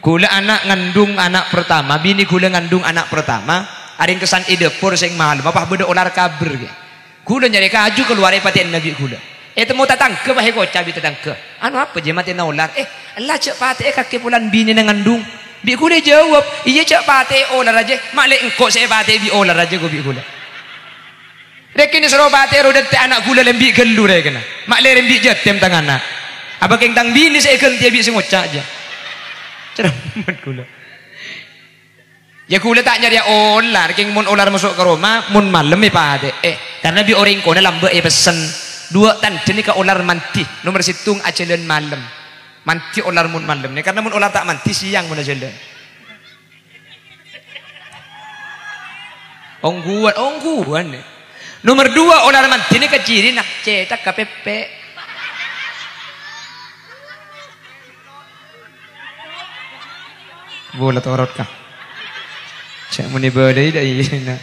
Kula anak ngandung anak pertama, bini kula ngandung anak pertama, ada yang kesan idepur sing malam, apa beda olar kabur ge. Kula nyari kaju keluar paten nabi kula. Temu tatang ke bahe koca bi tatang ke. Anu apa je mati na ular? Allah cek pate kaki pulan bini na ngandung. Bi kula jawab, iya cek pate olar aja. Mak engko saya pate bi olar aja go bi kula. Rekin sero pate rodet anak kula lembi gelu re kena. Mak lembi jetem tangana. Apa keng tang bini saya kan dia bi sing oca aja. Cermat kula. Ya kula tak nyari olar, keng mun olar masuk ke rumah, mun malam pate. Karena bi orang kona lambe pesen. Dua tanda ni ka ular manti nomor situng ajalan malam manti ular mun malam ni karena mun ular tak manti siang mun ajalan ongguan ni nomor dua ular manti ni keciri nak cetak KPP bola torot kah cak muni badai dah iya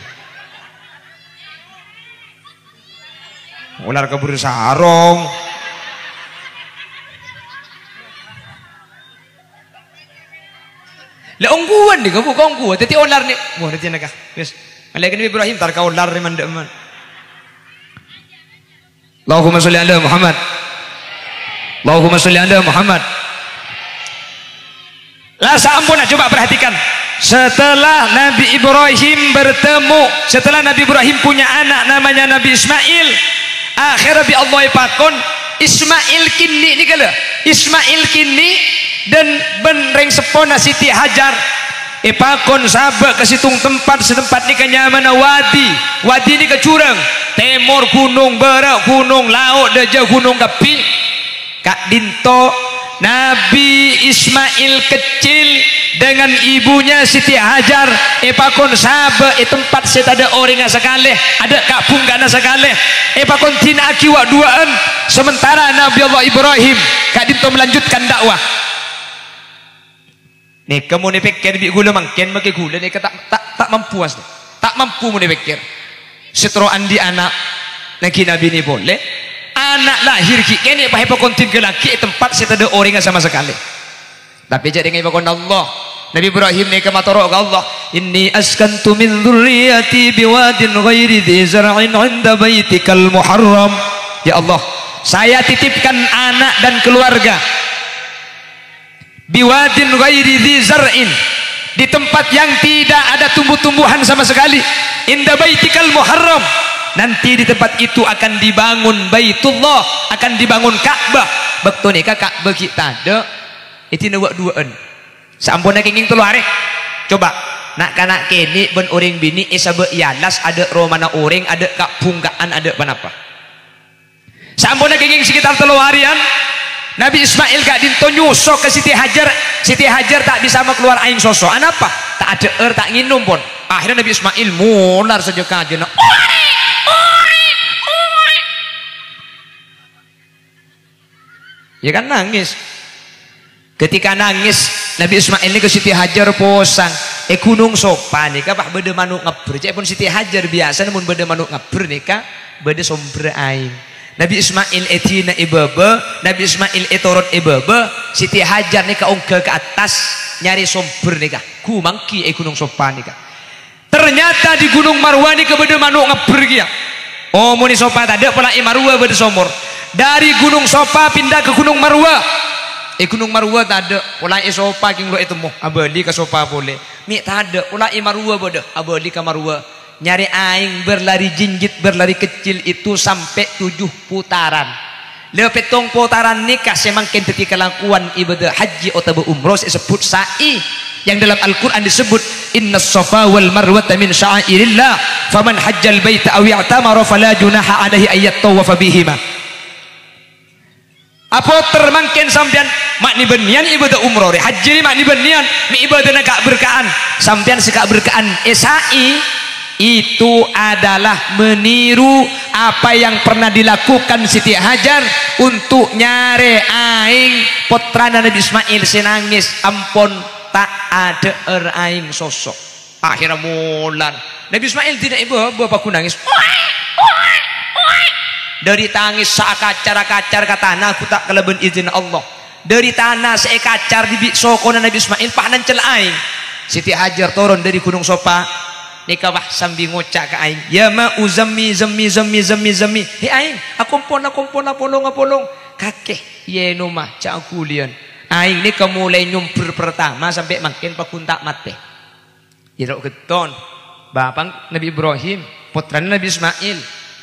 ular kabur sarong le ongguan ni kabu ongguan teti ular ni wah teti nak wis malaikat Nabi Ibrahim tar ka ular ni mandek man Allahumma sholli ala Muhammad Allahumma sholli ala Muhammad lah sampun coba perhatikan setelah Nabi Ibrahim bertemu setelah Nabi Ibrahim punya anak namanya Nabi Ismail akhirnya bi Allah pakon Ismail kini ni kala Ismail kini dan benreng sepona Siti Hajar pakon sabak ke situng tempat setempat ni kenyamana wadi ni ke curang temor gunung barat gunung laut daja gunung kapi kak dinto Nabi Ismail kecil dengan ibunya Siti Hajar pakon sabe tempat saya ada orang sekali ada kapung gana sekali pakon tina akiwa duaan sementara Nabi Allah Ibrahim kadito melanjutkan dakwah nih kamu nih pikir bi gula mangken bagi gula nih tak mampu as tak mampu mau pikir seteroan di anak lagi Nabi ini boleh anak lahir kini pakai pakon tin laki tempat saya ada orang sama sekali tapi jadi ngai pakon Allah Nabi Ibrahim ni kematoro ke Allah inni askantu min dzurriyyati biwadin ghairi dzi zar'in 'inda baitikal muharram ya Allah saya titipkan anak dan keluarga biwadin ghairi dzi zar'in di tempat yang tidak ada tumbuh-tumbuhan sama sekali inda baitikal muharram nanti di tempat itu akan dibangun Baitullah akan dibangun Ka'bah bekto ni Ka'bah kita ada itu nawak duaan sampun kenging telu hari coba nak kanak kini ben orang bini sabe ialas ada romana orang ada kapungkaan ada panapa sampun kenging sekitar telu harian Nabi Ismail gak dinto nyusok ke Siti Hajar tak bisa keluar aing sosok anapa tak ada tak nginum pun akhirnya Nabi Ismail mular saja kajena ya kan nangis ketika nangis Nabi Ismail ini ke Siti Hajar posang gunung sopan nih kah beda manuk ngeber cek pun Siti Hajar biasa namun beda manuk ngeber nih kah beda somber aing Nabi Ismail etina ibaba Nabi Ismail etorot ibaba Siti Hajar nih kah ongkel ke atas nyari somber nih kah ku mangki gunung sopan nih kah ternyata di gunung Marwah nih kah beda manuk ngeber kia oh muni sopa ada pola Marwah beda somor dari gunung Sopa pindah ke gunung Marwah gunung Marwah tak ada pola Sopa king lo itu mau abali ke Sopa boleh mi tak ada pola Marwah bodoh abali ke Marwah nyari aing berlari jinjit berlari kecil itu sampai 7 putaran lepetong putaran nikah semangkin ketika lakukan ibadah haji atau umroh disebut sa'i yang dalam Al-Quran disebut inna safa wal marwata min sya'airillah faman hajjal baita aw i'tamara fala junaha alaihi ayyat tawafa bihima apa termangkin sampean mak ni benian ibadah umroh haji ni mak ni benian mi ibadah nak berkaan sampean sekak berkaan sa'i itu adalah meniru apa yang pernah dilakukan Siti Hajar untuk nyare aing putrana Nabi Ismail senangis ampun tak ada aing sosok akhirnya mular Nabi Ismail tidak ibu bapakku nangis dari tangis saat kacar-kacar kata aku tak keleben izin Allah dari tanah saya kacar di sokona Nabi Ismail pahnan cel aing. Siti Hajar turun dari gunung Sopa nikah bah sambil ngocak ke aing, ya ma uzammi zammi zammi zammi zammi, he aing akompon polong kakek ye nomah cak kulian aing ni mulai nyumpur pertama sampai makin pakuntak mate irok keton bapang Nabi Ibrahim putra Nabi Ismail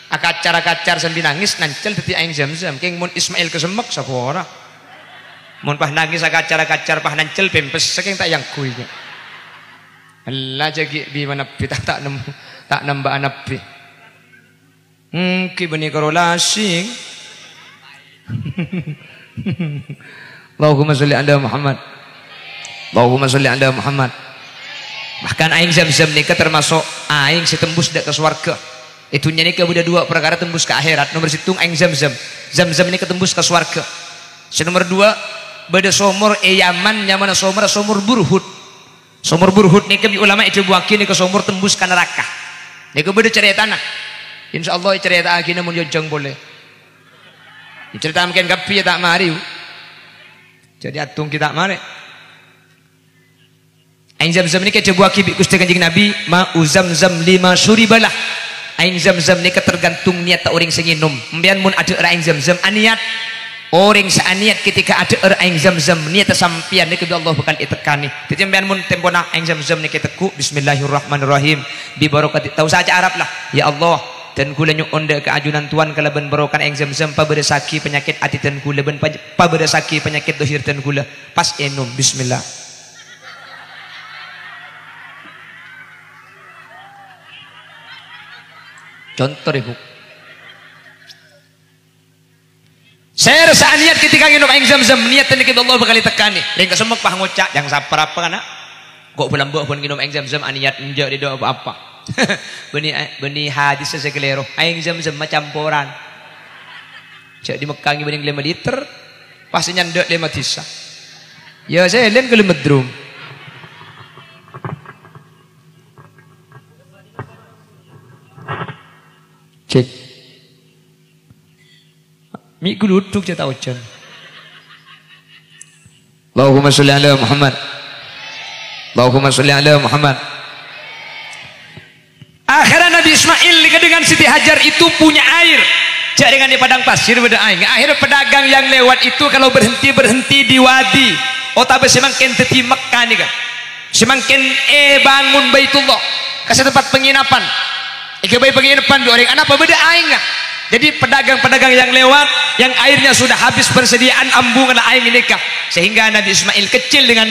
akacar sambil nangis nancel teti aing Zamzam keng mun Ismail kesemek sapora mun pah nangis akacar pah nancel pempes saking tak yang kuinya Allah jagi bi manapi tak nambah anapi ki bani karolasing Allahumma sholli ala Muhammad Allahumma sholli ala Muhammad. Bahkan aing Zamzam nika termasuk aing setembus dak ke swarga. Itunya nika udah dua perkara tembus ke akhirat. Nomor situng aing Zamzam nika tembus ke swarga. Nomor dua beda somor Yaman nyaman somor burhut. Somor burhut nika bi ulama itu buakin nika somor tembus ke neraka. Nika beda cerita tanah. Insyaallah cerita agina mun jojong boleh. Cerita mungkin kapi tak mari. Jadi atung kita mari. Aing Zamzam nika buaki bi Gusti Kanjeng Nabi ma uzamzam lima suribalah. Aing Zamzam nika tergantung niat orang senginum. Mbian mun ada aing Zamzam aniat orang seaniat ketika ada aing Zamzam niat sampian nika Allah bakal itekani. Jadi mbian mun tempona aing Zamzam nika teku bismillahirrahmanirrahim bi barakati tahu saja Arab lah. Ya Allah dan kula nyuonda ke ajunan Tuhan kalaban barokan aing Zamzam paberesaki penyakit ati dan kula ben paberesaki penyakit dohir dan kula pas enum bismillah. Contoh ibu saya rasa niat ketika nginum aing Zamzam niat dan kita Allah bakal tekani ring kesemek pah ngocak yang sapar apa kana kok belum buat pun nginum aing Zamzam aniat enjak di doa apa benih hadis sekelero aing Zamzam campuran cak di Mekah bening 5 liter pas nyandek 5 tisa ya saya lain ke lemedrum cek mi guluduk cak taucan Allahumma sholli ala Muhammad Allahumma sholli ala Muhammad. Akhirnya Nabi Ismail dengan Siti Hajar itu punya air cak dengan di padang pasir beda air. Akhirnya pedagang yang lewat itu kalau berhenti di wadi otabe semakin teti Mekah nih kan semakin bangun Baitullah kasih tempat penginapan bayi penginapan dua orang anak apa beda air nggak. Jadi pedagang-pedagang yang lewat yang airnya sudah habis persediaan ambungan air nikah sehingga Nabi Ismail kecil dengan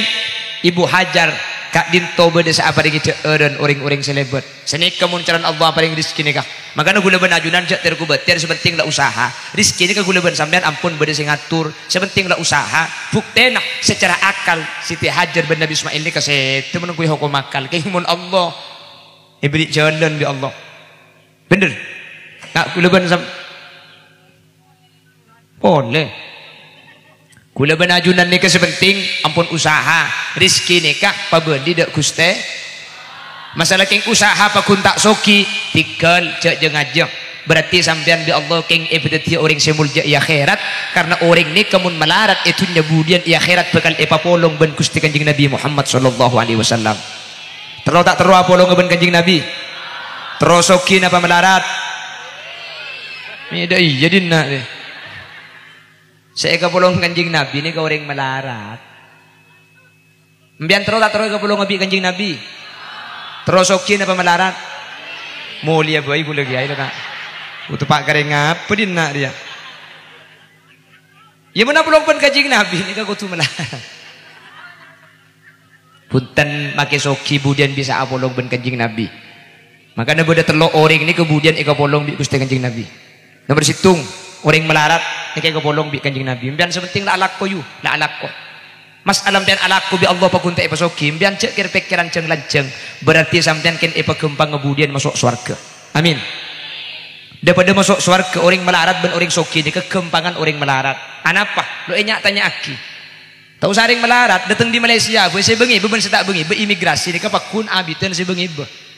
Ibu Hajar kak dinto beda apa dengan dan orang-orang selebat seni kemunculan Allah paling rizki nikah makanya gula ben ajunan jak terkubatir sepenting lah usaha rizki ini gula ben sampean ampun beda sing ngatur sepenting lah usaha buktena secara akal Siti Hajar ben Nabi Ismail nikah setu menunggu hukum akal keimun Allah beri jalan bi Allah bener nak gula ben boleh kula ben ajunan nikah sepenting ampun usaha rizki nikah pabeli dak Guste masalah keng usaha pakuntak soki tinggal cek jeung ajeng berarti sampean bi Allah keng ibadati orang semulja ya akhirat karena orang ni kemun melarat itu nyabudian ya akhirat bakal epapolong ben Gusti Kanjeng Nabi Muhammad sallallahu alaihi wasallam terus tak terus apolong ben Kanjeng Nabi terus soki napa melarat ini dai jadi nak deh. Saya kepulung Kanjeng Nabi ini ke orang melarat. Mbian terus tak terus kepulung Nabi Kanjeng Nabi. Terus okin apa melarat? Mulia boy boleh gaya itu kak. Untuk pak kering apa dia nak dia? Ya mana pulung pun Kanjeng Nabi ini ke kutu melarat. Punten make soki kemudian bisa apolong ben Kanjeng Nabi. Makanya beda terlo orang ini kemudian ikapolong bi Gusti Kanjeng Nabi. Nomor situng orang melarat ini kayak kebolong bi Kanjeng Nabi mbian sepenting la alak ko yu la alak ko mas alam pian alak ko bi Allah pakunta ipasoki mbian cek kira pikiran ceng lanceng berarti sampean ken ipa gempang kemudian masuk surga amin daripada masuk surga orang melarat ben orang soki ini kegempangan orang melarat anapa lo enyak tanya aki tahu saring melarat datang di Malaysia boleh saya bengi beben setak bengi beimigrasi ini kapakun abitan saya bengi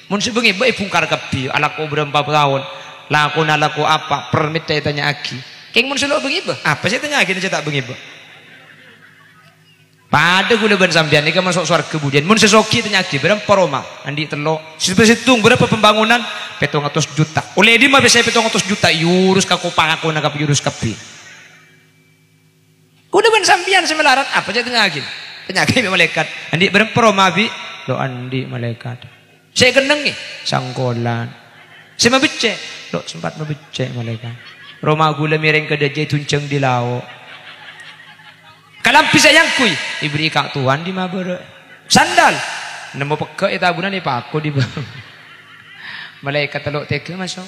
mun saya bengi pungkar kapi alak ko berapa tahun laku nalaku apa permit saya tanya aki keng mun selo bengi apa saya tanya aki saya tak bengi Pada gula ban sampean nika masuk surga kemudian mun sesoki ternyaki berapa roma andi telo situng berapa pembangunan 700 juta oleh di mah biasa 700 juta yurus ka kopang aku nak yurus kapi kuda ban sampean semelarat apa aja tengah ternyaki malaikat andi berapa roma bi lo andi malaikat saya keneng nih sangkolan saya mabecek lo sempat mabecek malaikat roma gula miring ke dajai tunceng di laut kalampi sayang kui diberi kak tuan di mabere sandal nemu peke itabunan ni paku di bawah malaikat teluk teke masuk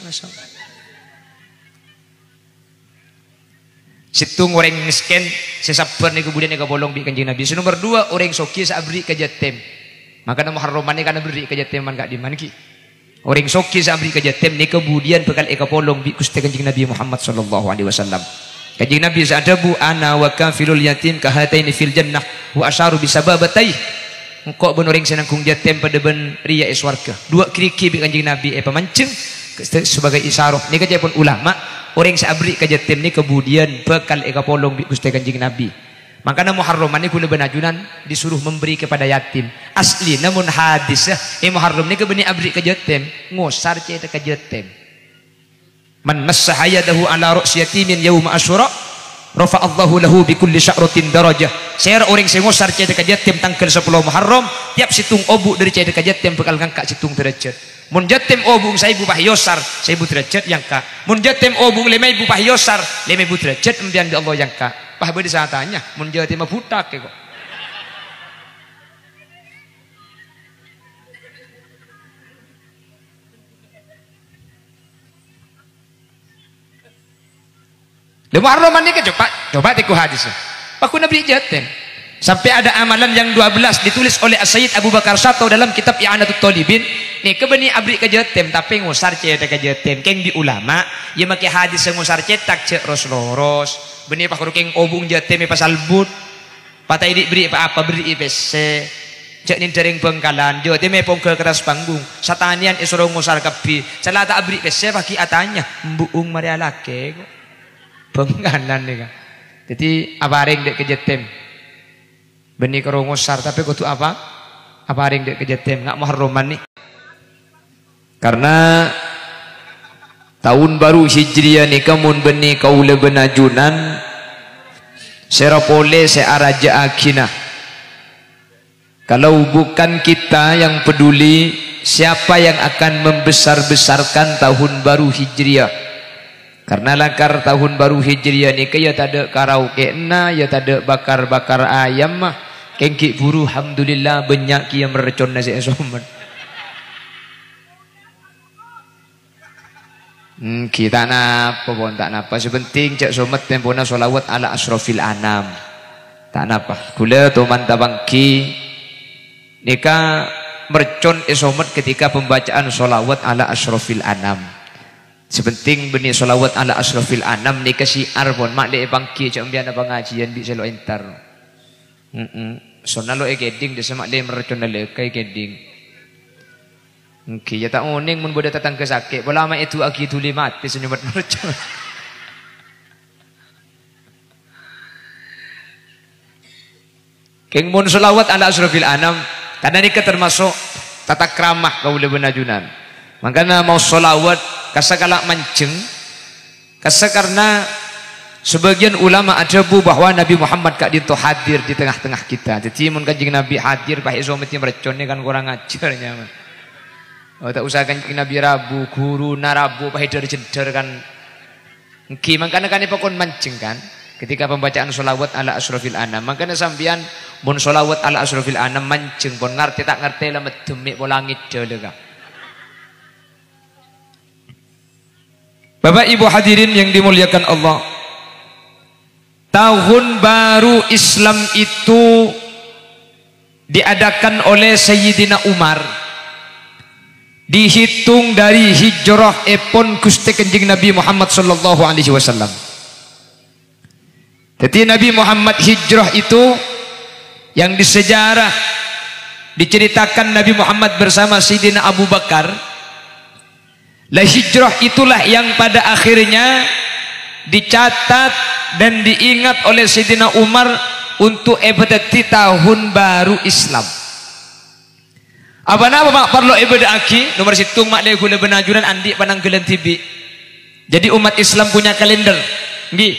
situng orang miskin sesabar ni kemudian ni kebolong bi kanjeng Nabi nomor 2 orang soki sabri ke jatem maka nama haroman ni kana beri ke jatem man kak di man ki orang soki sabri ke jatem ni kemudian bekal eka polong bi Gusti kanjeng Nabi Muhammad sallallahu alaihi wasallam. Kanjeng Nabi sa'adabu ana wa kafilul yatim kahataini fil jannah wa asyaru bisababatai engkau benoreng senangkung jatim pada ben ria iswarga dua kiriki bi kanjeng Nabi pemancing sebagai isyarah ni kaja pun ulama orang sabri ka jatim ni kemudian bekal eka polong bi Gusti kanjeng Nabi makana muharraman ni kula benajunan disuruh memberi kepada yatim asli namun hadis muharram ni kebeni abri ka jatim ngosar ce ka jatim man massaha yadahu ala ra'si yatimin yaum asyura rafa Allahu lahu bi kulli sya'ratin darajah saya orang sing ngosar cai ka jatim tanggal 10 Muharram tiap situng obu dari cai ka jatim bakal ngangkat situng derajat mun jatim obung 1000 pahyosar 1000 derajat yang ka mun jatim obung 5000 pahyosar 5000 derajat embian di Allah yang ka pah bade satanya mun jatim butak kok Muharram ni coba tiku hadis. Paku Nabi jatem. Sampai ada amalan yang 12 ditulis oleh Sayyid Abu Bakar Sato dalam kitab I'anatut Talibin. Ni kebeni abri ke jatem tapi ngusar cetak ke jatem. Keng di ulama ye make hadis ngusar cetak cek ros-loros. Beni pak keng obung jatem pasal but. Patai di beri apa beri IPC. Cek nin dereng Bengkalan jatem pong ke keras panggung. Satanian isoro ngusar kapi. Celata abri IPC paki atanya mbuung maria lake. Bengkalan nih kan. Jadi aparing dek kejetem. Beni kerongosar tapi kudu apa? Aparing dek kejetem nggak muharraman nih. Karena tahun baru Hijriah nih kamun beni kaula benajunan serapole searaja akinah. Kalau bukan kita yang peduli siapa yang akan membesar-besarkan tahun baru Hijriah? Karena langkar tahun baru Hijriah ni kaya tak ada karaoke na ya tak ada bakar-bakar ayam mah kengki buru alhamdulillah banyak yang merecon nasi esoman kita napa pun tak napa sepenting cak somat tempona solawat ala asrofil anam tak napa gula toman tabangki nika merecon esomat ketika pembacaan solawat ala asrofil anam. Sepenting benih solawat ala asrafil anam ni kasih arbon mak le bangki cak ambian apa ngajian bi selo entar. So nalo geding de semak le merecon le kai geding. Ya tak oning mun boda tatang ke sakit. Bola mak itu aki tuli mati senyumat merecon. Keng mun solawat ala asrafil anam karena ni termasuk tata kramah kaula benajunan. Makanya mau solawat kasakala mancing karena sebagian ulama ajabu bahwa Nabi Muhammad kak dinto hadir di tengah-tengah kita. Jadi mun kanjeng Nabi hadir bah iso mesti merecone kan kurang ajarnya. Oh tak usah kanjeng Nabi Rabu guru narabu bah jeder kan. Ki makanya kan pokon mancing kan ketika pembacaan sholawat ala asrofil anam. Makanya sambian mun sholawat ala asrofil anam mancing pun ngerti tak ngerti lah medemik bolangit delega. Bapak Ibu hadirin yang dimuliakan Allah, tahun baru Islam itu diadakan oleh Sayyidina Umar dihitung dari hijrah epon Gusti Kanjeng Nabi Muhammad sallallahu alaihi wasallam. Jadi Nabi Muhammad hijrah itu yang di sejarah diceritakan Nabi Muhammad bersama Sayyidina Abu Bakar. Lah hijrah itulah yang pada akhirnya dicatat dan diingat oleh Sayyidina Umar untuk ibadati tahun baru Islam. Apa nama mak perlu ibadah aki nomor situng mak gula benajuran andi panang gelan tibi. Jadi umat Islam punya kalender. Nggih.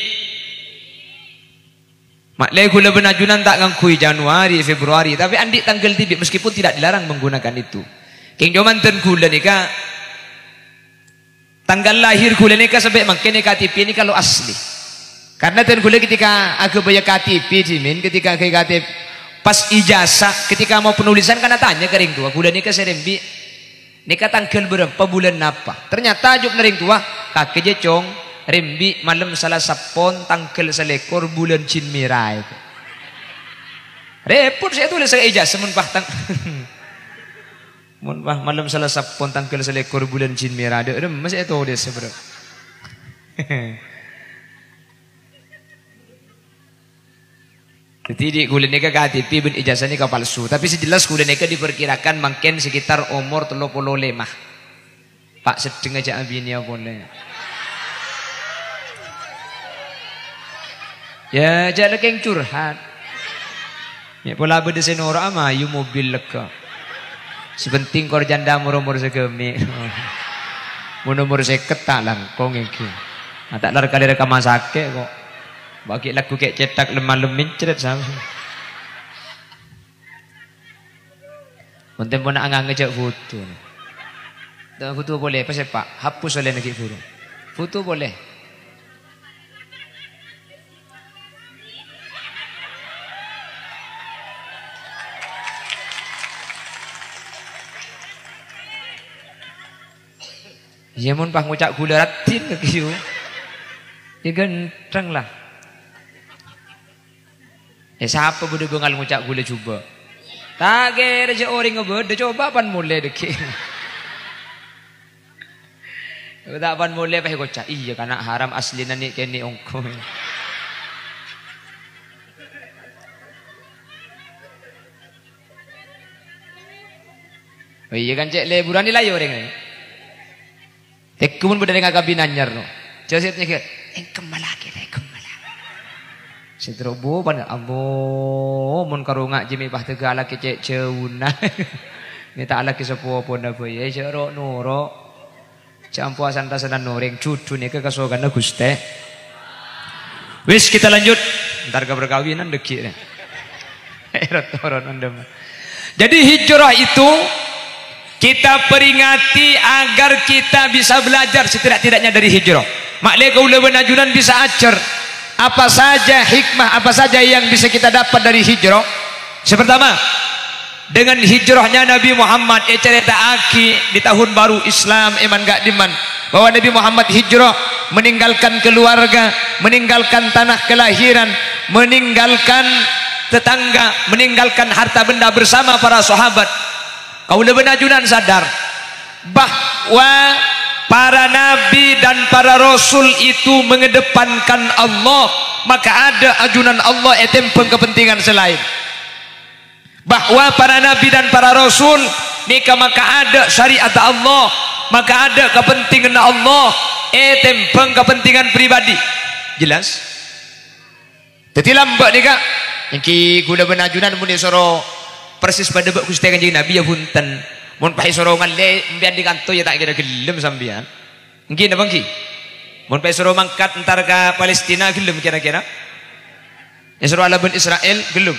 Mak gula benajuran tak ngangkui Januari, Februari, tapi andi tanggal tibi meskipun tidak dilarang menggunakan itu. King joman ten gula nika tanggal lahir gula nika sampai makin KTP ini kalau asli. Karena ten gula ketika aku bayar KTP jimin ketika ke KTP pas ijazah ketika mau penulisan karena tanya ke ring tua gula nika serembi nika tanggal berapa bulan apa ternyata juk nering tua kakek jecong rembi malam salah sapon tanggal selekor bulan cin merah itu repot saya tulis saya ijazah munpah tang munpah malam salah sapon tanggal selekor bulan cin merah ada masih itu dia sebenarnya. Jadi gula nika KTP ben ijazah nika palsu. Tapi sejelas gula nika diperkirakan mungkin sekitar umur 35. Pak sedeng aja ambine boleh. Ya jangan keng curhat. Ya pola bede senora ama yu mobil lega. Sepenting kor janda umur segemi. Umur 50 tak langkong iki. Tak lar kali rekam masake kok. Bagi lagu kayak cetak lemah-lemin ceret sama. Konten pun nak ngejak foto. Foto boleh apa pak? Hapus oleh negeri burung. Foto boleh. Ya mun pah ngucak gula ratin lagi yo. Ya ganteng lah. Siapa boleh bengal ngucak gula coba. Tak kira je orang ngebede coba pan mulai deki. Tak pan mulai pah kocak. Iya karena haram asli nani kene ongko. Oh iya kan cek liburan ni lah ya orang ni. Tekun berdiri dengan kabinan nyer no. Josetnya ke, kemalaki deh kemalaki. Seterobo pan abo mun karunga jimi bah tegala kecek ceuna. Ni tak ala kisepo pun apa ya cerok nuro. Campu asan-asanan noreng cucu ni ke kasogan Guste. Wis kita lanjut. Ntar ke perkawinan deki. Jadi hijrah itu kita peringati agar kita bisa belajar setidak-tidaknya dari hijrah. Maklai kaula benajunan bisa ajar apa saja hikmah, apa saja yang bisa kita dapat dari hijrah. Pertama, dengan hijrahnya Nabi Muhammad cerita aki di tahun baru Islam eman gak diman bahwa Nabi Muhammad hijrah meninggalkan keluarga, meninggalkan tanah kelahiran, meninggalkan tetangga, meninggalkan harta benda bersama para sahabat. Kaula benajunan sadar bahwa para nabi dan para rasul itu mengedepankan Allah, maka ada ajunan Allah etempeng kepentingan selain. Bahwa para nabi dan para rasul maka ada syariat Allah, maka ada kepentingan Allah etempeng kepentingan pribadi. Jelas? Jadi lambat nika iki gula benajunan mun soro persis pada bak Gusti Kanjeng Nabi ya punten. Mun pahi sorongan le mbian di kanto ya tak kira gelem sambian. Nggih napa nggih? Mun pahi soro mangkat entar ka Palestina gelem kira-kira? Ya soro ala ben Israel gelem.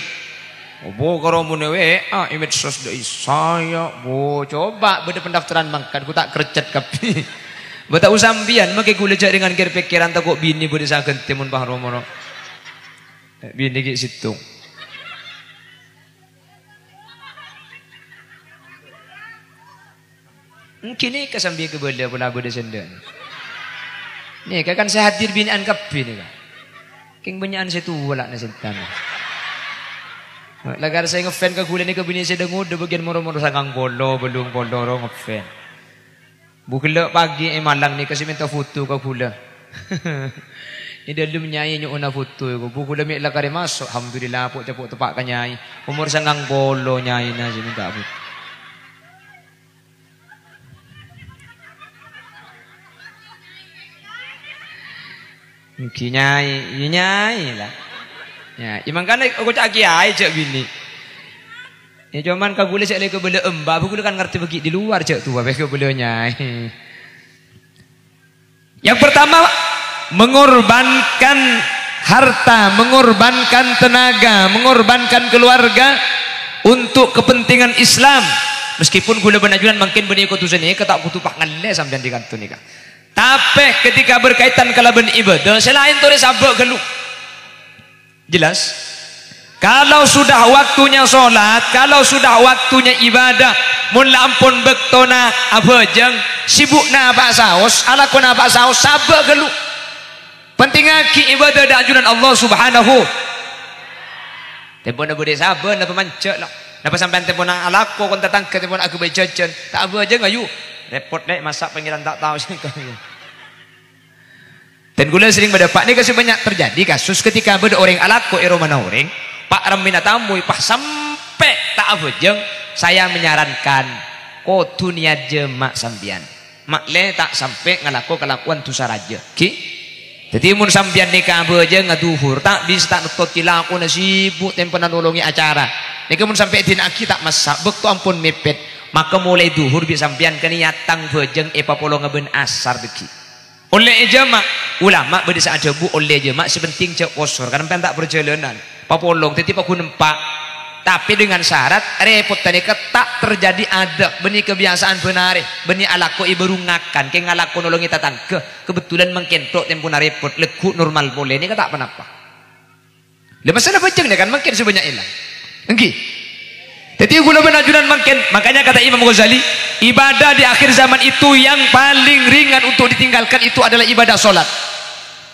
Obo karo mun we image sos de saya bo coba beda pendaftaran mangkat ku tak kercet kapi. Beta usambian make gula jak dengan kira pikiran tak kok bini bode saken timun pah romono. Bini ki situ. Mungkin ni kesambil kebela pula bode sendan. Ni kan saya hadir binaan kapi ni kan. King banyakan saya tu wala na sentan. Lagar saya ngefan ke gula ni ke bini saya dengar de bagian moro-moro sangang bolo belum bolo ro ngefan. Bukla pagi malang ni kasi minta foto ke gula. Ini dalam nyai nyu una foto ko. Bukla mi lakar masuk alhamdulillah pok cepok tepak ka nyai. Umur sangang bolo nyai na si minta foto. Nyai lah. Ya, imang kan aku cak kiai cak bini. Ya cuman kau boleh cak lagi boleh embak, aku kan ngerti bagi di luar cak tua, bagi bolehnya. Yang pertama mengorbankan harta, mengorbankan tenaga, mengorbankan keluarga untuk kepentingan Islam. Meskipun gula benajulan mungkin benih kutusan ini ketak kutupak ngalle sampai di kantor nikah. Tapi ketika berkaitan kalau ben ibadah selain tu sabak gelu. Jelas? Kalau sudah waktunya solat, kalau sudah waktunya ibadah, mun ampun bektona abajeng sibukna pak saos, ala kona pak saos sabak gelu. Penting aki ibadah da ajunan Allah Subhanahu. Tempo na bude sabar na pemancak lah. Napa sampean tempo na alako kon datang ke tempo aku bejajan. Tak abajeng ayu. Repot dek masak pengiran tak tahu sih. Dan gula sering berdapat ni kasih banyak terjadi kasus ketika beda orang alako mana orang pak ramina tamu ipah sampai tak abajeng saya menyarankan kudu niat jemak sambian mak le tak sampai ngalako kelakuan tu saraja ki jadi mun sambian nikah abajeng ngaduhur tak bisa tak nutut kilaku na sibuk tempo nolongi acara nikah mun sampai din aki tak masak bekto ampun mepet maka mulai duhur bisa sambian keniatang bajeng epapolo ngaben asar deki oleh jemaah ulama berdesa ada bu oleh jemaah sepenting cek kosor karena tak perjalanan papolong titip aku nempak tapi dengan syarat repot tadi tak terjadi ada benih kebiasaan benar benih alako ibaru ngakan ke ngalako nolongi tatang kebetulan mengkentok tempuna repot leku normal boleh ini tak apa-apa lepas ada bajeng kan makin sebanyak ilah engki jadi gula benajunan makin makanya kata Imam Ghazali ibadah di akhir zaman itu yang paling ringan untuk ditinggalkan itu adalah ibadah solat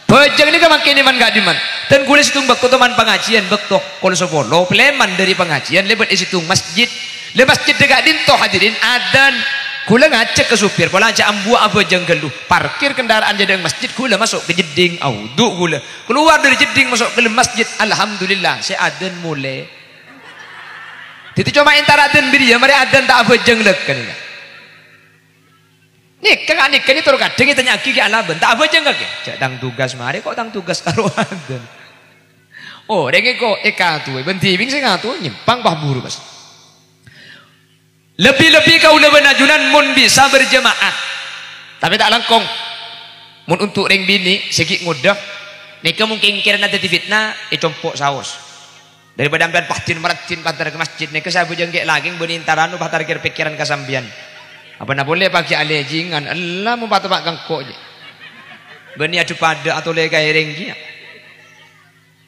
bajang ini kan makin iman gak diman dan gula situng bakto teman pengajian bakto kalau sepuluh peleman dari pengajian lebat situng masjid le masjid dekat dinto hadirin adan gula ngacek ke supir pola aja ambua abajang geluh parkir kendaraan jadi masjid gula masuk ke jeding audu gula keluar dari jeding masuk ke masjid alhamdulillah saya adan mulai itu cuma intara adan biri ya mari adan tak abajang lekan nikah kan nikah ini terus kadang kita nyaki ke alaban tak abajang kaki cak tang tugas mari kok tang tugas karo adan oh dengi kok ekatu benti bing saya ngatu nyimpang pah buru bas lebih-lebih kau lebih najunan mun bisa berjemaah tapi tak langkong mun untuk ring bini segi ngudah nikah mungkin kira nanti fitnah compok saus daripada ambil pahtin meratin pantar ke masjid nikah saya bujang ke lagi benintaran ubah tarikir pikiran kasambian apa nak boleh pakai alejingan Allah mau patu pak gangko je beni adu pada atau lega renggi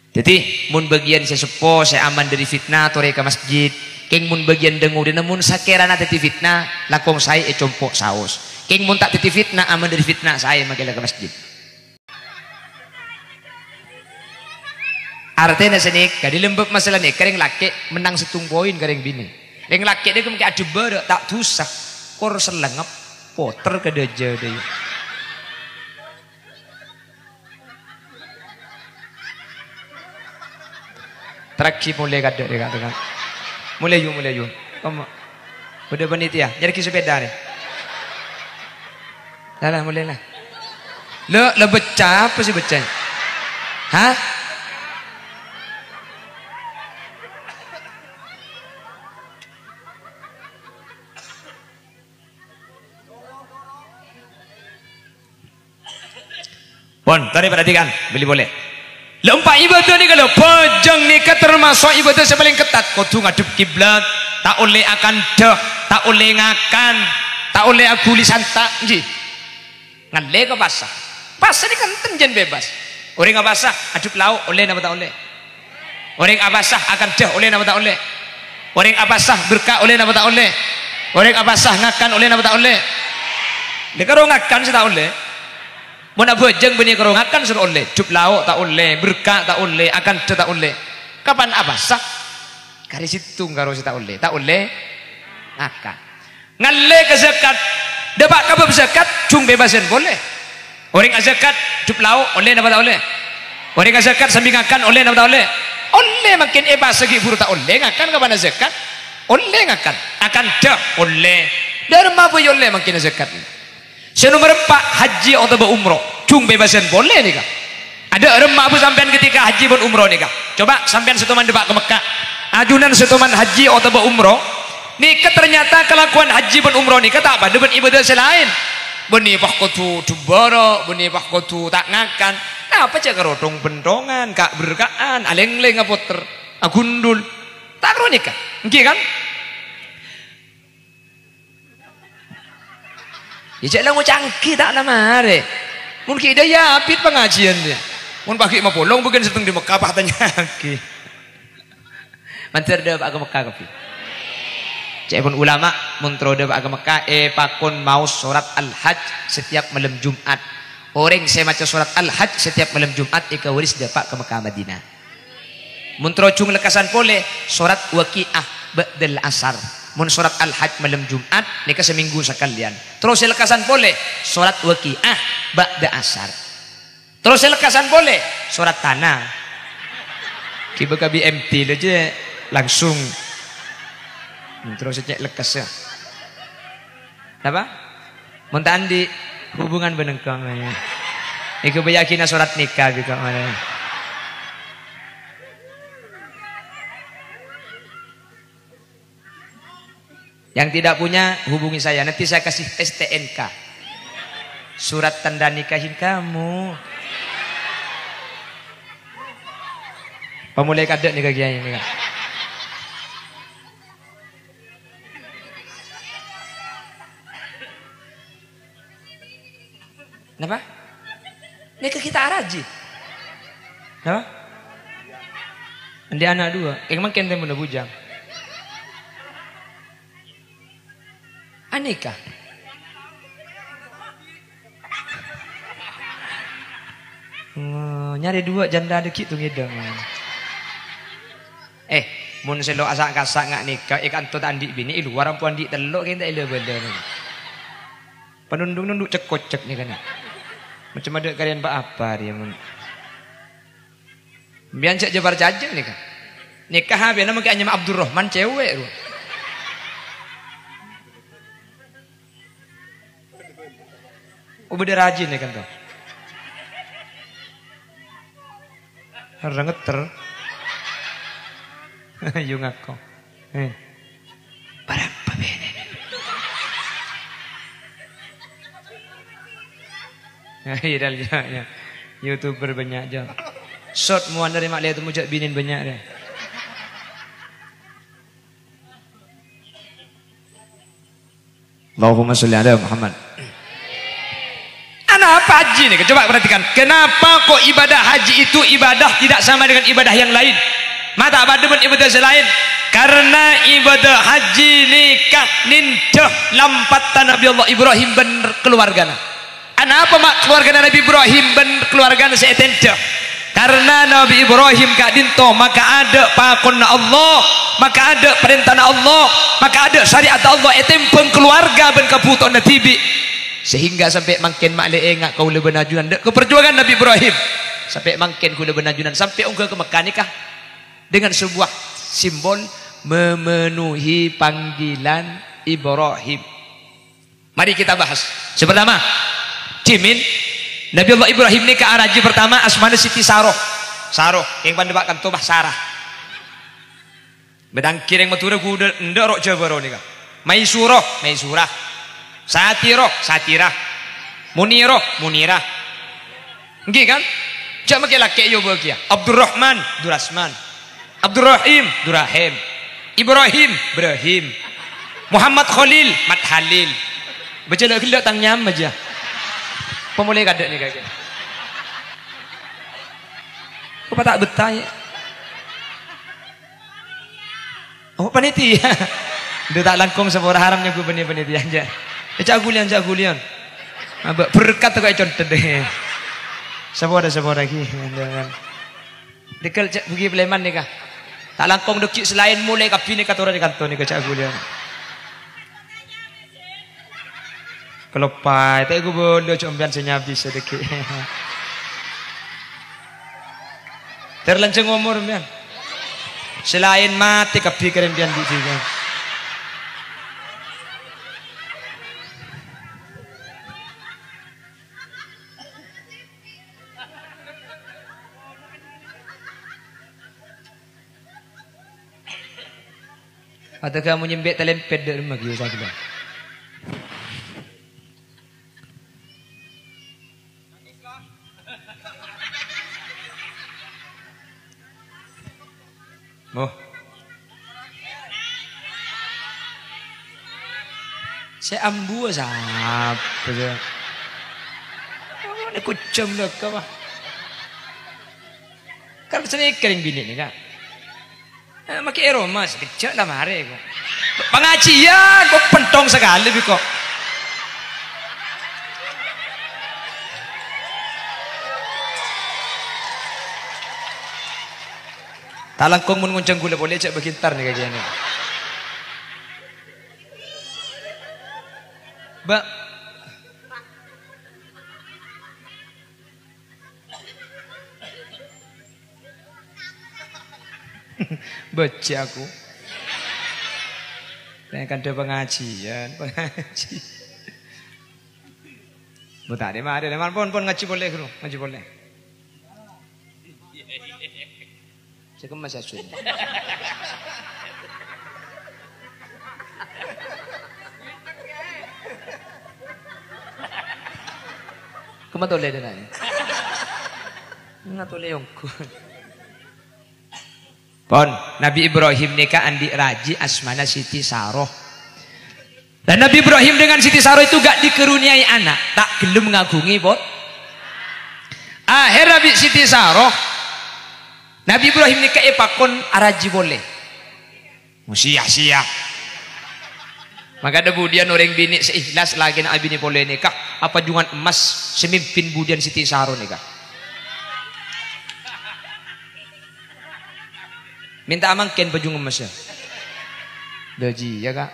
jadi mun bagian saya sepo saya aman dari fitnah atau reka masjid keng mun bagian dengu dan mun sakirana teti fitnah lakong saya compok saus keng mun tak teti fitnah aman dari fitnah saya makin ke masjid artinya senik kadi lembab masalah nih kering laki menang setung poin kering bini kering laki dia kemungkinan adu ber tak tusah kor selengap poter ke deja deh terakhir mulai kada deh katakan mulai yuk kamu udah panitia jadi kisah sepeda nih lah mulai lah lo becah apa sih becah hah pon tadi perhatikan beli boleh lompat ibadah ni kalau bajang nikah termasuk ibadah yang paling ketat kudu ngadep kiblat tak oleh akan dah tak oleh ngakan tak oleh aguli santak nji ngale ke basah ni kan tenjen bebas orang abasah aduk lauk oleh nama tak oleh orang abasah akan dah oleh nama tak oleh orang abasah berkah oleh nama tak oleh orang abasah ngakan oleh nama tak oleh dekaro ngakan sih tak oleh mana bajang benih kerongakan suruh oleh cup lauk tak oleh berkah tak oleh akan tak oleh kapan abasah kari situ karo si tak oleh akan ngalle ke zakat dapat kabab zakat cung bebasan boleh orang zakat cup lauk oleh dapat tak oleh orang zakat sambil ngakan oleh dapat tak oleh makin segi buru tak oleh ngakan kapan zakat oleh ngakan akan dah oleh derma boleh oleh makin zakat nomor 4 haji atau umroh cung bebasan boleh nih kak ada remah abu sampean ketika haji pun umroh nih kak Coba sampean setuman debak ke Mekah. Ajunan setuman haji atau umroh. Nikah ternyata kelakuan haji ben umroh nikah tak apa ben ibadah selain. Beni pak kotu dubara, beni pak kotu tak ngakan. Nah, apa cak kerotong bentongan, kak berkaan, aleng-leng apoter, agundul. Tak karo nikah. Nggih kan? Ya cak lang canggih tak nama re. Mungkin dia ya apit pengajian dia. Mun pagi mah polong bukan seteng di Mekah pak tanya ki. Mantar dia pak ke Mekah kopi. Cek pun ulama muntroda pak ke Mekah pakun mau surat Al-Hajj setiap malam Jumat. Orang saya maca surat Al-Hajj setiap malam Jumat ika waris dapat ke Mekah Madinah. Muntrocung lekasan pole surat Waqiah ba'dal asar. Mun surat Al-Hajj malam Jumat nika seminggu sekalian. Terus lekasan pole surat Waqiah ba'da asar. Terus lekasan pole surat Tanah. Kiba BMT aja langsung. Terus cek lekas ya. Apa? Montan di hubungan benengkang ya. Iku bayakina surat nikah gitu mana. Yang tidak punya hubungi saya, nanti saya kasih STNK. Surat tanda nikahin kamu. Pemulai kadek nikah kiai ini. Kenapa? Nikah kita araji. Kenapa? Dia anak dua. Emang kente muda bujang. Anika. Nyari dua janda ada gitu ngidang. Mun selo asak kasak ngak nikah ikan tot andi bini luar ampu andi telok kita ilo benda. Penundung-nunduk cek-kocek nih kan. Macam ada kalian apa dia mun. Bian cek jabar jajeng nih kan. Nikah bian nama kayaknya Abdurrahman cewek lu. Beda rajin nih kan tuh. Rengeter. Yung ako. Para pa bene. Viral ya. YouTuber banyak aja. Short muan dari mak lihat mujak binin banyak deh. Allahumma sholli ala Muhammad. Anak apa haji nih? Coba perhatikan. Kenapa kok ibadah haji itu ibadah tidak sama dengan ibadah yang lain? Mata apa dengan ibadah selain? Karena ibadah haji nikah nindah lampatan Nabi Allah Ibrahim ben keluargana. Anak apa mak keluarga Nabi Ibrahim ben keluargana seetendah. Karena Nabi Ibrahim kak dinto maka ada pakon Allah, maka ada perintah Allah, maka ada syariat Allah etempeng keluarga ben kaputon natibi. Sehingga sampai makin mak leengak kau lebih najunan keperjuangan Nabi Ibrahim sampai makin kau lebih najunan sampai unggah ke Mekah nikah dengan sebuah simbol memenuhi panggilan Ibrahim. Mari kita bahas. Pertama, Cimin Nabi Allah Ibrahim nikah araji pertama asmana Siti Saroh. Saroh yang pandebakan tobah Sarah. Bedang kireng matura kuda ndorok jabaro nikah. Maisurah, Maisurah. Satiroh, Satirah. Muniroh, Munirah. Nggih kan? Jak make laki yo bagia. Abdurrahman, Durasman. Abdurrahim, Durahim. Ibrahim, Ibrahim. Muhammad Khalil, Mat Halil. Baca lek kelak tang nyam aja. Pemulai kadek nih kayak. Apa tak betah ya? Oh panitia. Dia tak langkung sepura haramnya gue panitia aja. Cak gulian. Abak berkat tuh kayak contoh deh. Sepura lagi. Dekel cak pergi Pleman nih kah? Tak langkung dek selain mulai kapi nih katora di kantor nih cak gulian. Kalau pai, tapi gue boleh combian senyabi sedikit. Terlanceng umur mian. Selain mati kapi keren pian di sini. Atau kamu nyembek telempet dari magi saya bilang. Oh. Saya ambu sap. Ini kucing dah kau. Kan saya kering bini ni kan. Makai aroma sekejap lah mari kau. Pengajian kau pentong sekali kau. Talang kong mun nguncang gula boleh cak berkintar nih kayak gini. Ba. Baca aku. Saya kan ada pengajian. Buta deh mari, pun ngaji boleh kru, ngaji boleh. Saya kemas asun. Kematole dah ni. Ngatole yongku. Pon, Nabi Ibrahim nikah andi raji asmana Siti Saroh. Dan Nabi Ibrahim dengan Siti Saroh itu gak dikeruniai anak, tak gelem ngagungi pon. Akhir Nabi Siti Saroh, Nabi Ibrahim nikah pakon araji boleh. Sia-sia. Maka ada budian orang bini seikhlas lagi nak bini boleh nikah. Apa jungan emas semimpin budian Siti Saroh nikah. Minta amangken baju emas ya. Daji ya kak.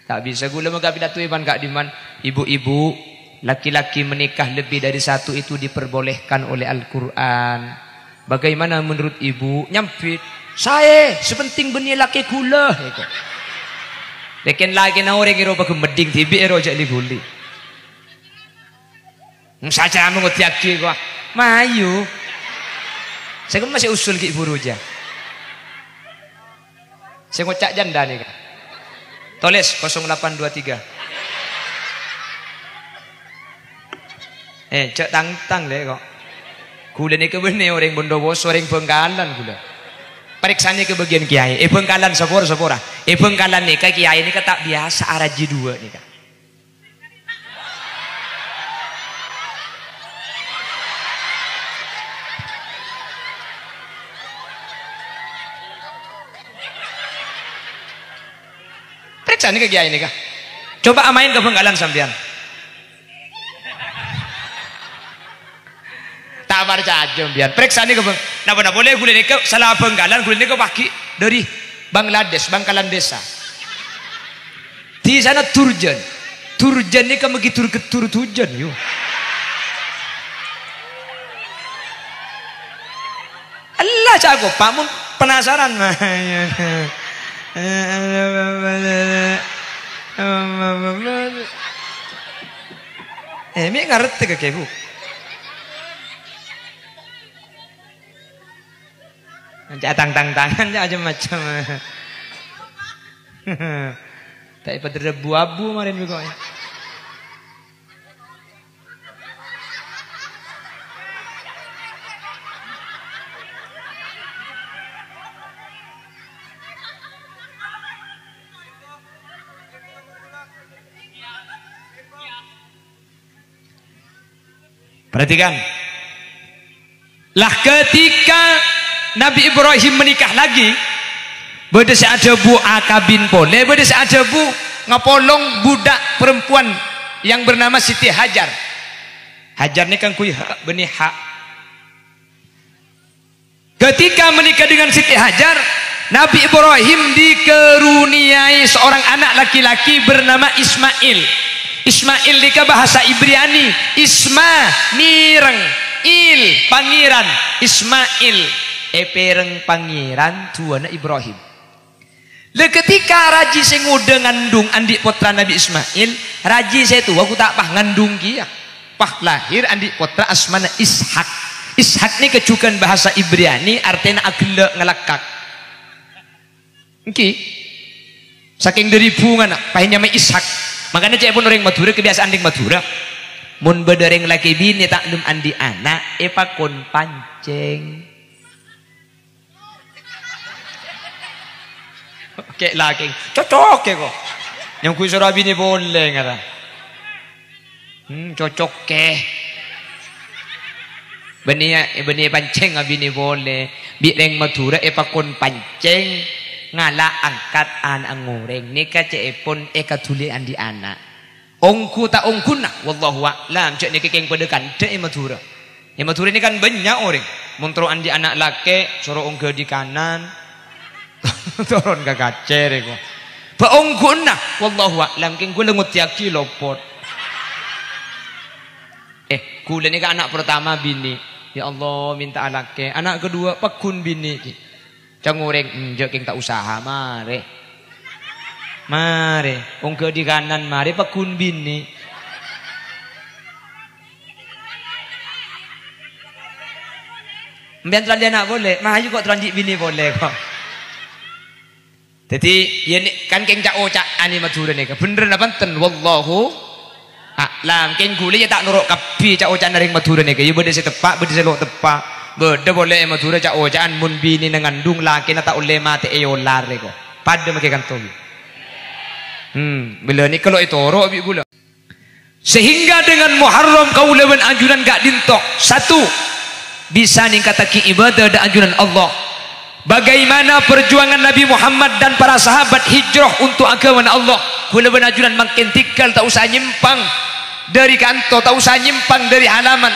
Tak bisa gula maka pidato iban kak diman. Ibu-ibu laki-laki menikah lebih dari satu itu diperbolehkan oleh Al-Quran. Bagaimana menurut ibu? Nyampit. Saya sepenting benih laki gula. Lekin lagi na orang iro bagu meding tibi iro jadi guli. Saja menguti aki gua. Mayu. Saya kan masih usul ke ibu ruja. Saya ngocak janda nih kak. Tulis 0823. Cek tang deh kok. Gula ni ke benih orang Bondowoso orang Bengkalan gula. Periksanya ke bagian kiai. Bengkalan sepora. Bengkalan nih kak kiai ini tak biasa araji dua nih kak. Periksa nih ke kiai nih kak. Coba amain ke Bengkalan sampean. Tak percaya biar periksa nih ke bang. Nah boleh gula nih ke salah Bengkalan gula nih ke pagi dari Bangladesh Bangkalan desa. Di sana turjan nih ke begitu ketur turjan yuk. Allah jago Pak mun penasaran. Mi ngerti ke kebu. Tang-tangan aja macam. Tak pada rebu-abu kemarin juga. Perhatikan. Lah ketika Nabi Ibrahim menikah lagi, beda ada bu akabin pole, beda ada bu ngapolong budak perempuan yang bernama Siti Hajar. Hajar ni kan kuih benih hak. Ketika menikah dengan Siti Hajar, Nabi Ibrahim dikeruniai seorang anak laki-laki bernama Ismail. Ismail di bahasa Ibrani, Isma mireng, il pangeran, Ismail epereng pangeran tuana Ibrahim. Le ketika raji saya ngude ngandung andik putra Nabi Ismail, raji saya tu aku tak pah ngandung kia, pah lahir andik putra asmana Ishak. Ishak ni kecukan bahasa Ibrani artinya agile ngelakak. Engki. Saking dari bunga nak, pahinya mai Ishak. Makanya cek pun orang Madura kebiasaan ding Madura. Mun bedereng laki bini tak lum andi anak, pakon pancing. Oke laki, cocok ya kok. Yang kui suruh bini boleh ngata. Cocok ke. Beni pancing bini boleh. Bireng Madura pakon pancing. Ngala angkat anak ngoreng nika cek pun katuli andi anak ongku tak ongku nak wallahu a'lam cek nika keng pedekan de Madura Madura ini kan banyak orang montro andi anak laki suruh ongke di kanan turun ke kacer ko ba ongku nak wallahu a'lam keng kula ngutiaki lopot kula nika anak pertama bini ya Allah minta laki anak kedua pakun bini cangureng njek tak usaha mare ongke di kanan mare pakun bini mbian telan anak boleh mahayu kok telan bini boleh kok jadi ya kan keng cak ocak ani Madura nika bener napa ten wallahu a'lam keng gule ya tak nuruk kapi cak ocak naring Madura nika ya bede setepak bede selok tepak beda boleh Madura cak ojaan mun bini ngandung laki na tak oleh mati eolar ko pada make kantogi bila ni kalau itu oro abi gula sehingga dengan Muharram kau lewen anjuran gak dintok satu bisa ningkataki ibadah dan anjuran Allah bagaimana perjuangan Nabi Muhammad dan para sahabat hijrah untuk agama Allah kau lewen anjuran makin tikal tak usah nyimpang dari kantor tak usah nyimpang dari halaman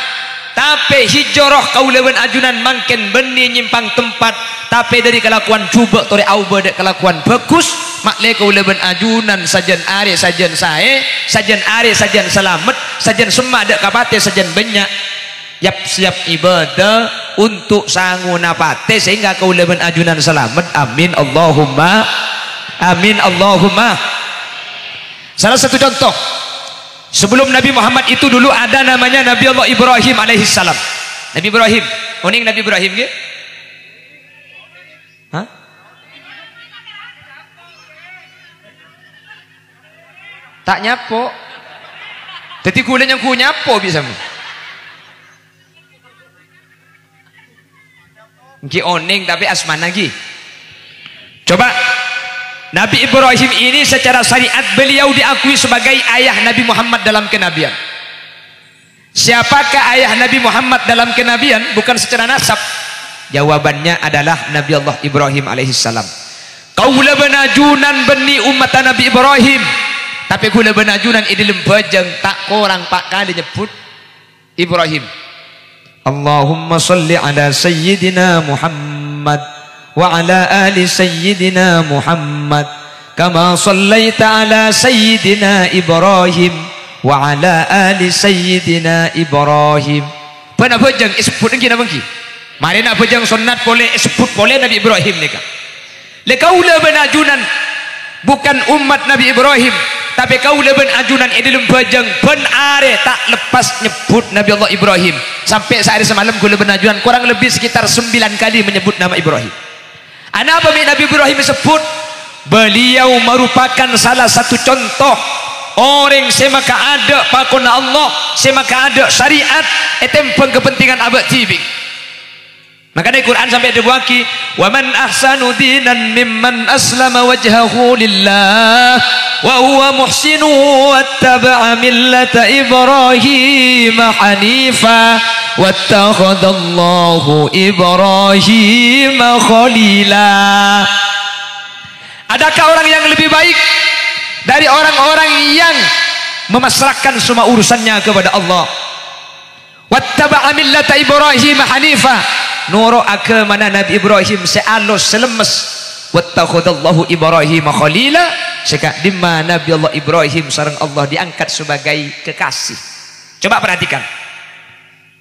tapi hijrah kau lewen ajunan makin benih nyimpang tempat tapi dari kelakuan cuba tori auba dek kelakuan bagus makle kau lewen ajunan sajan are sajan sae sajan are sajan selamat sajan semak dek kapate sajan banyak siap ibadah untuk sangu napate sehingga kau lewen ajunan selamat amin Allahumma salah satu contoh sebelum Nabi Muhammad itu dulu ada namanya Nabi Allah Ibrahim alaihissalam. Nabi Ibrahim, uning Nabi Ibrahim ke? Hah? Tak nyapo. Jadi kulen yang ku nyapo bisa mu. Ngi oning tapi asman lagi. Coba Nabi Ibrahim ini secara syariat beliau diakui sebagai ayah Nabi Muhammad dalam kenabian. Siapakah ayah Nabi Muhammad dalam kenabian? Bukan secara nasab. Jawabannya adalah Nabi Allah Ibrahim alaihissalam. Kaula benajunan beni umat Nabi Ibrahim. Tapi kaula benajunan idilem bajang tak korang pak kali nyebut Ibrahim. Allahumma salli ala sayyidina Muhammad وعلى آل سيدنا محمد كما صليت على سيدنا إبراهيم وعلى آل سيدنا إبراهيم Pernah bejang sebut lagi nama ki mari nak bejang sunat boleh sebut boleh Nabi Ibrahim nika le kaula benajunan bukan umat Nabi Ibrahim tapi kaula benajunan idilum bejang ben are tak lepas nyebut Nabi Allah Ibrahim sampai sehari semalam kaula benajunan kurang lebih sekitar 9 kali menyebut nama Ibrahim. Apa Nabi Ibrahim disebut? Beliau merupakan salah satu contoh orang semaka ada pakon Allah, semaka ada syariat, etempeng kepentingan abad tibi. Makanya Quran sampai dibuaki, "Wa man ahsanu dinan mimman aslama wajhahu lillah wa huwa muhsinu wattaba'a millata Ibrahim hanifa." Wattakhadallahu Ibrahim khalila. Adakah orang yang lebih baik dari orang-orang yang memasrahkan semua urusannya kepada Allah? Wattaba'a millata Ibrahim hanifa, nuro agama Nabi Ibrahim sealus selemes. Wattakhadallahu Ibrahim khalila, sekak di mana Nabi Allah Ibrahim sareng Allah diangkat sebagai kekasih. Coba perhatikan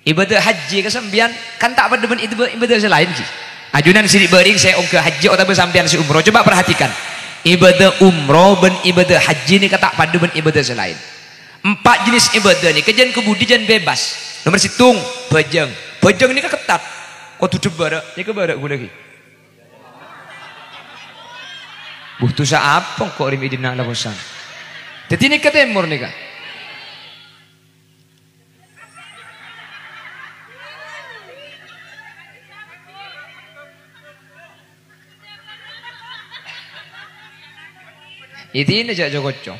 ibadah haji kesembian kan tak pada ibadah selain sih. Ajunan sidik bering saya ongke haji atau sampean si umroh. Coba perhatikan ibadah umroh ben ibadah haji ni kata pada ben ibadah selain. 4 jenis ibadah ni kejan kebudi jan bebas. Nomor situng bajang ni ketat. Kau tutup barak ni ke barak gula lagi. Butuh sa apa kok rim idina la bosan. Dadi nek ke timur nika. Ini aja jogocong.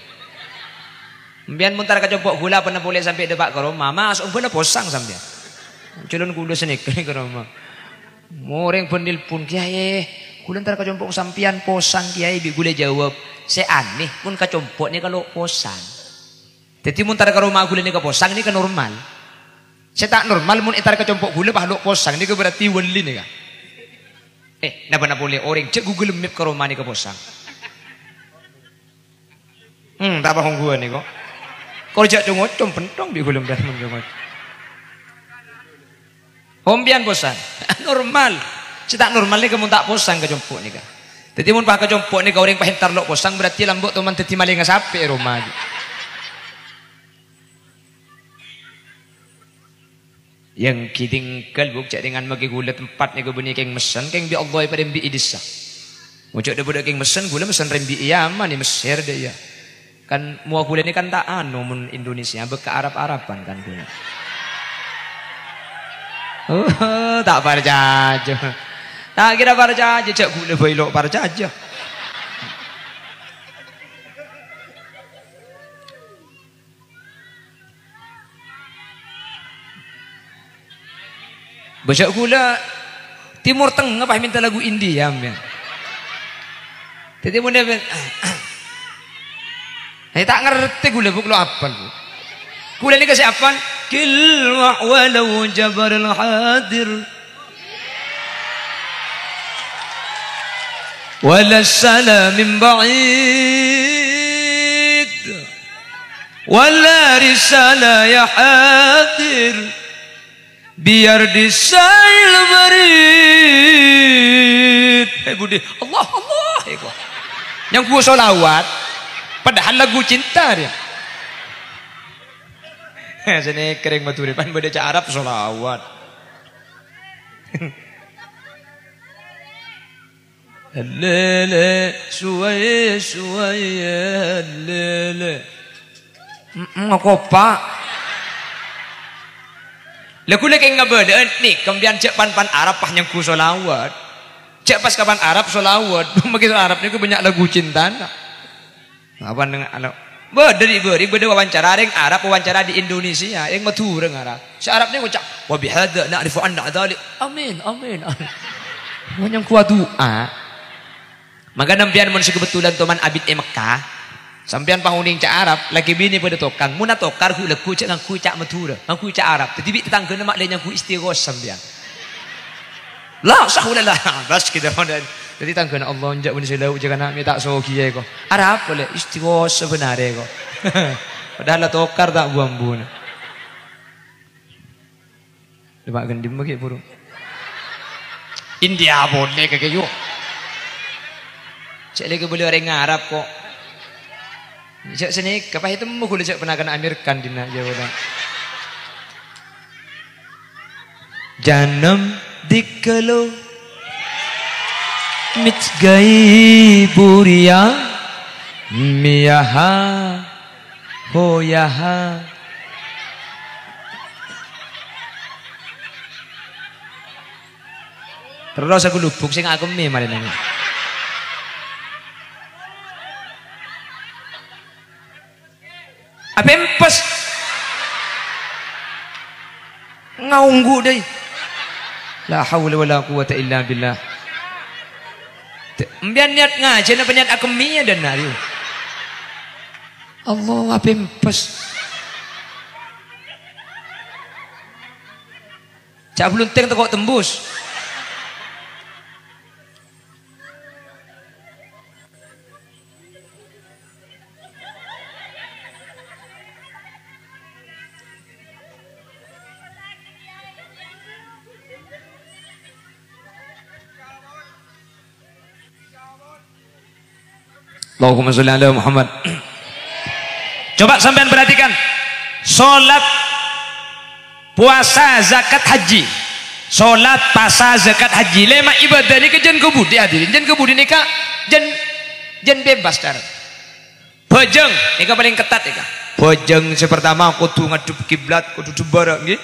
Mbian muntar kacopok gula pernah boleh sampai depak ke rumah. Mas, umpana posang sampai. Culun gula senik ke rumah. Moreng pendil pun kiai. Gula ntar kacopok sampian posang kiai. Gula jawab. Saya aneh pun kacopok ni kalau posang. Jadi muntar ke rumah gula ni ke posang ni ke normal. Saya tak normal mun entar kacopok gula pahaluk posang ni ke berarti wali ni ka. Napa boleh orang cek Google Map ke rumah ni ke posang. Tak apa gua nih kok. Kalau jak cungocom pentong bi gulung dah menjongot. Hombian bosan. Normal. Cetak normal ni kamu tak posang ke jompok ni ka. Jadi mun pak ke jompok ni ka orang pahentar lok posang berarti lambok teman teti maling sapi rumah. Yang kitingkal buk cak dengan magi gula tempat ni ke bunyi keng mesen keng bi Allah pada bi idisa. Mujak dia budak keng mesen gula mesen rembi Yaman ni Mesir dia ya. Kan mua gula ni kan tak anu mun Indonesia beka Arab-Araban kan gula. Tak percaya. Tak kira percaya cak gula belok percaya. Bajak gula Timur Tengah apa minta lagu India ya. Jadi mun dia tak ngerti gula buk lo apal bu. Gula ni kasih apal. Kilwa walau jabar al-hadir. Wala salam min ba'id. Wala risala ya hadir. Biar disail barid. Budi Allah Allah. Yang ku solawat. Padahal lagu cinta dia. Sini kering batu depan baca Arab solawat. Lele suwaya suwaya lele. Ngakopa. Lagu lagi enggak beda nih. Kemudian cek pan Arab pah yang ku solawat. Cek pas kapan Arab solawat. Begitu Arab ni ku banyak lagu cinta. Apa dengan anak beri wawancara yang Arab wawancara di Indonesia yang matur dengan Arab si Arab ni ucap wa bihadza na'rifu anna dzalik amin amin yang kuat doa maka nampian mun kebetulan teman abid Mekah sampean panguning cak Arab lagi bini pada tokang mun tokar ku leku cak ngku cak matur ngku cak Arab tetapi tetangga mak lain yang ku istighos sampean la sahullah bas kita dan jadi tangga Allah njak mun selau jangan nak tak sogi ye ko. Arab boleh istighos sebenarnya ko. Padahal tokar tak buambun. Lepak gendim bagi burung. India boleh ke yo. Cek lagi boleh orang Arab kok. Cek sini kapah itu mau kulit cek pernah kena Amerikan dina jawaban. Janam dikalo mit gay buria miyaha hoyaha terus aku lubuk sing aku mie malah nanya apa empes ngaunggu deh la haula wala quwata illa billah. Mbian niat ngaji na niat akemiya dan nari. Allah apa empes. Cak belunting tu kok tembus. Allahumma sholli ala Muhammad. Coba sampean perhatikan. Salat, puasa, zakat, haji. Salat, puasa, zakat, haji. Lema ibadah ni ke jen kebudi hadirin. Jen kebudi ni ka jen jen bebas darat. Bojeng nika paling ketat nika. Bojeng sepertama kudu ngadep kiblat, kudu dubara nggih.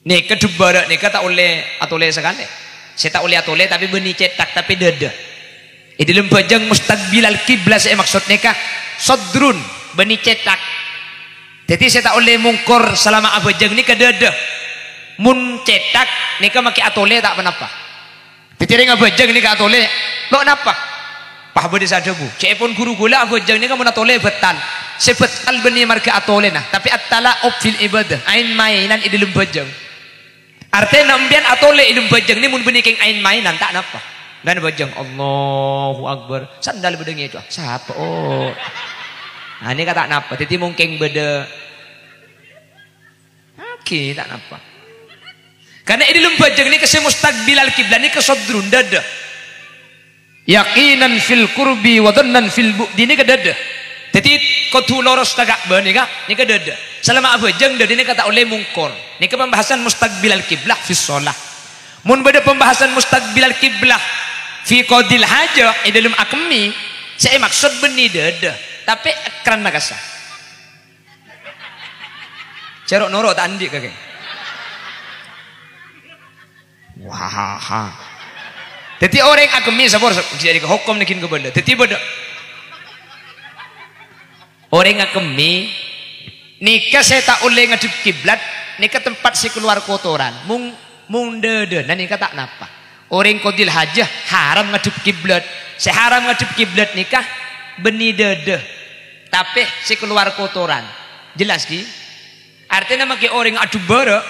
Nika dubara nika tak oleh atole sekali. Saya tak oleh atole tapi beni cetak tapi dada. Di dalam bojeng mustaqbilal kiblat saya maksud nika sodrun beni cetak. Jadi saya tak oleh mungkur selama abojeng nika dada. Mun cetak nika make atole tak kenapa. Ditiring abojeng nika atole lo kenapa? Pah bodi sadabu. Cek pun guru gula abojeng nika mun atole betal. Sebetal beni marga atole nah, tapi at-tala'ub fil ibadah. Ain mainan di dalam bojeng. Artinya nambian atole di dalam bojeng ni mun beni keng ain mainan tak napa. Dan bojeng Allahu Akbar. Sandal bedengi itu. Siapa? Oh. Nah ini kata napa. Jadi mungkin beda. Oke, tak napa. Karena ini lembajeng ini kesem mustaqbilal kiblat ini kesodrun dada. Yakinan fil kurbi wa dhannan fil bu'di ini ke dada. Jadi kudu loros tagak ben nika nika dada. Selama abajeng dada ini kata oleh mungkor. Nika pembahasan mustaqbilal kiblat fi shalah. Mun beda pembahasan mustaqbilal kiblat fi qadil hajah dalam akmi saya maksud beni dada tapi ekran nakasa. Cerok norok tak andik kakek. Wah. Jadi orang agami sabor jadi hukum nikin ke benda. Jadi beda. Orang agami nikah saya tak oleh ngadep kiblat, nikah tempat si keluar kotoran. Mung dede, dan nikah tak napa. Orang qadil hajah haram ngadep kiblat. Saya haram ngadep kiblat nikah beni dede. Tapi si keluar kotoran. Jelas ki? Artinya make orang adu bara,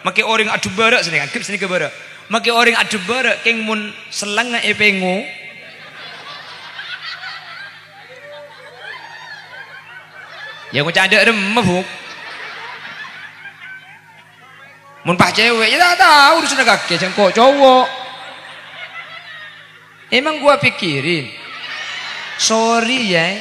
make orang adu bara sini kan, sini ke bara. Make orang adu bara keng mun selang epengo. Ya aku canda remeh. Mun pah cewek ya tak tahu urusan kakek cengkok cowok. Emang gua pikirin. Sorry ya.